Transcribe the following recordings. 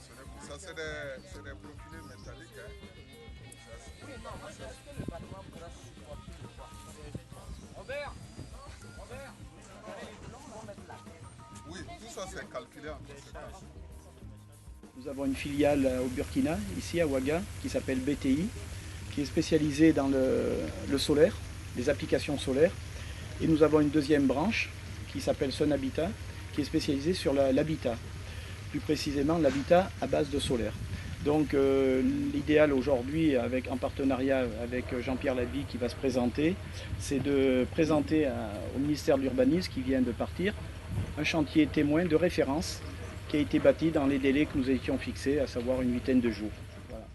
dimensionné pour ça. C'est des profilés métalliques. Hein. Oui, non, moi, est-ce que le bâtiment pourra supporter le poids? Robert, oui, tout ça c'est calculé en conséquence. Nous avons une filiale au Burkina, ici à Ouaga, qui s'appelle BTI, qui est spécialisée dans le solaire, les applications solaires. Et nous avons une deuxième branche qui s'appelle Sun Habitat, qui est spécialisée sur l'habitat, plus précisément l'habitat à base de solaire. Donc l'idéal aujourd'hui, en partenariat avec Jean-Pierre Lavie qui va se présenter, c'est de présenter au ministère de l'Urbanisme qui vient de partir, un chantier témoin de référence qui a été bâti dans les délais que nous étions fixés, à savoir une vingtaine de jours. Voilà.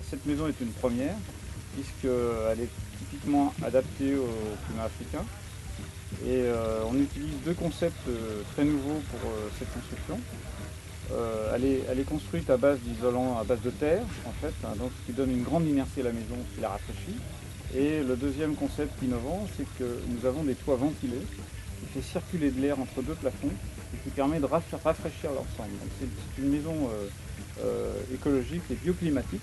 Cette maison est une première, puisqu'elle est typiquement adaptée au climat africain. Et on utilise deux concepts très nouveaux pour cette construction. Elle est construite à base d'isolant, à base de terre, en fait, hein, donc, ce qui donne une grande inertie à la maison, qui la rafraîchit. Et le deuxième concept innovant, c'est que nous avons des toits ventilés, qui fait circuler de l'air entre deux plafonds, et qui permet de rafraîchir l'ensemble. C'est une maison écologique et bioclimatique,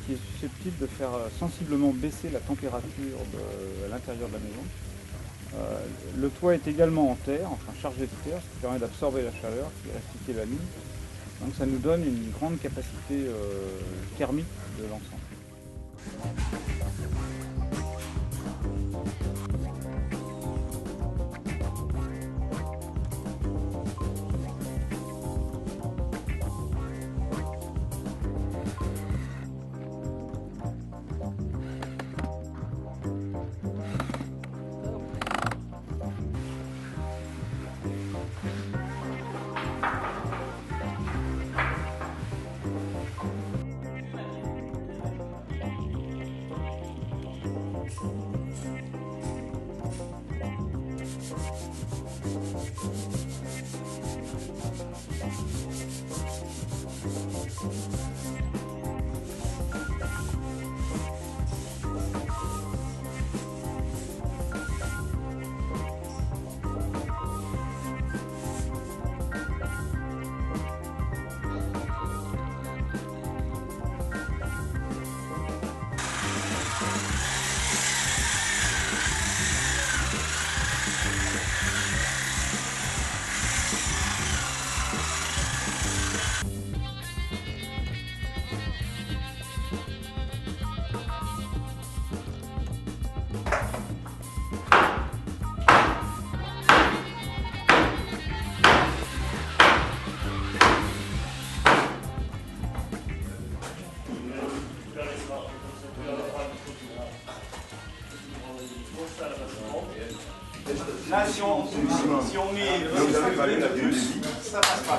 qui est susceptible de faire sensiblement baisser la température à l'intérieur de la maison. Le toit est également en terre, enfin chargé de terre, ce qui permet d'absorber la chaleur, qui restitue la mine. Donc ça nous donne une grande capacité thermique de l'ensemble. Si on met ça passe pas.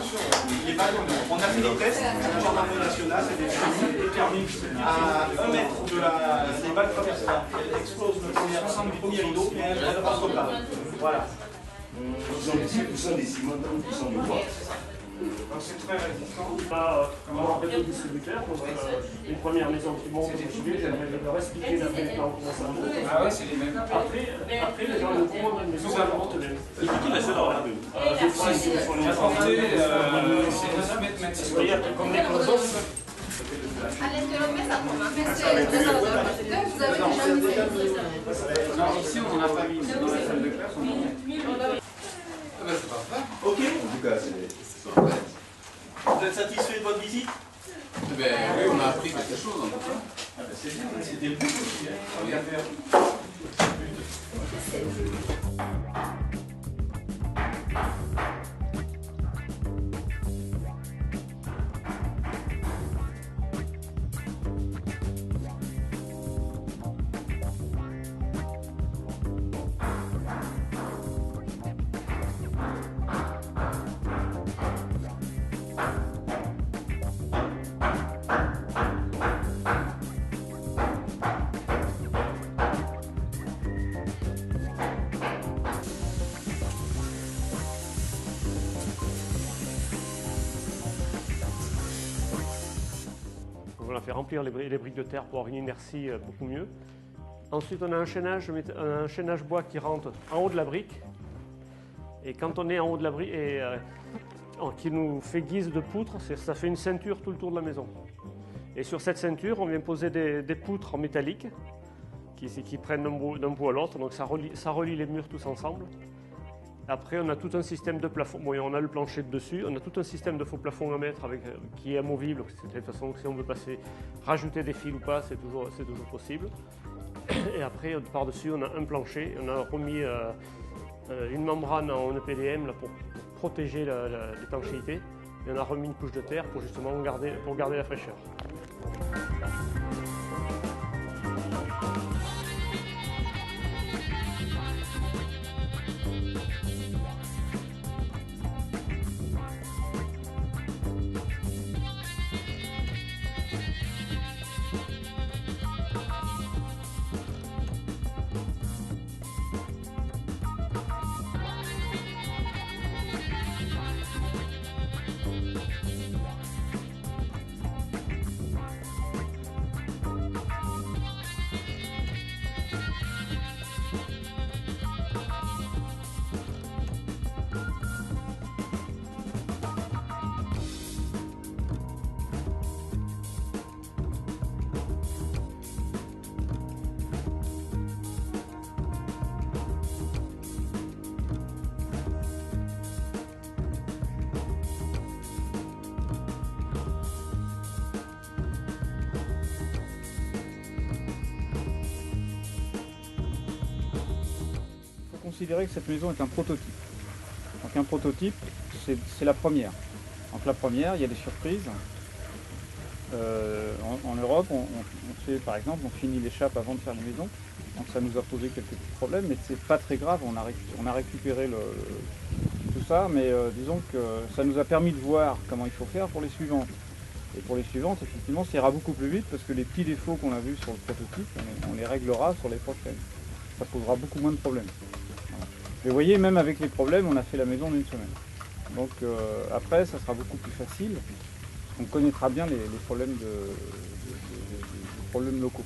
On a fait des tests, la gendarmerie nationale, c'est des permis à 1 mètre des balles traversent pas. Elles explosent le premier rideau, mais elles ne passent pas. Voilà. Ils ont 10% des ciments qui sont du bois. Donc c'est très résistant. Comment un réseau distributeur, donc une première maison qui monte au civil, j'aimerais leur expliquer la plan comment ça monte. Ah ouais, c'est les mêmes. Après les gens nous commandent une maison à la vente même. C'est qui laisse dans la rue? La portée, c'est 9 mètres maximum. Vous voyez, comme les cloisons, À l'intérieur, mais ça prend un peu de vous avez déjà mis Non, ici on n'en a pas mis. Dans la salle de classe, on en a. Ah bah c'est parfait. Ok. En tout cas, c'est... Vous êtes satisfait de votre visite? Ben oui, on a appris quelque chose en tout cas. Ah ben c'est bien, c'était le but aussi. Hein. Rien faire. on a fait remplir les briques de terre pour avoir une inertie beaucoup mieux. Ensuite, on a un chaînage bois qui rentre en haut de la brique. Et quand on est en haut de la brique, qui nous fait guise de poutre, ça fait une ceinture tout le tour de la maison. Et sur cette ceinture, on vient poser des poutres en métallique qui prennent d'un bout à l'autre. Donc ça relie les murs tous ensemble. Après, on a tout un système de plafond. Bon, on a le plancher de dessus. On a tout un système de faux plafond à mettre qui est amovible. De toute façon, si on veut rajouter des fils ou pas, c'est toujours possible. Et après, par-dessus, on a un plancher. On a remis une membrane en EPDM là, pour protéger l'étanchéité. Et on a remis une couche de terre pour justement garder la fraîcheur. Considérer que cette maison est un prototype. Donc un prototype, c'est la première. Donc la première, il y a des surprises. En Europe, on fait, par exemple, on finit l'échappe avant de faire les maisons. Donc ça nous a posé quelques petits problèmes, mais c'est pas très grave. On a récupéré tout ça, mais disons que ça nous a permis de voir comment il faut faire pour les suivantes. Et pour les suivantes, effectivement, ça ira beaucoup plus vite parce que les petits défauts qu'on a vus sur le prototype, on les réglera sur les prochaines. Ça posera beaucoup moins de problèmes. Mais vous voyez, même avec les problèmes, on a fait la maison en une semaine. Donc après, ça sera beaucoup plus facile. On connaîtra bien les problèmes locaux.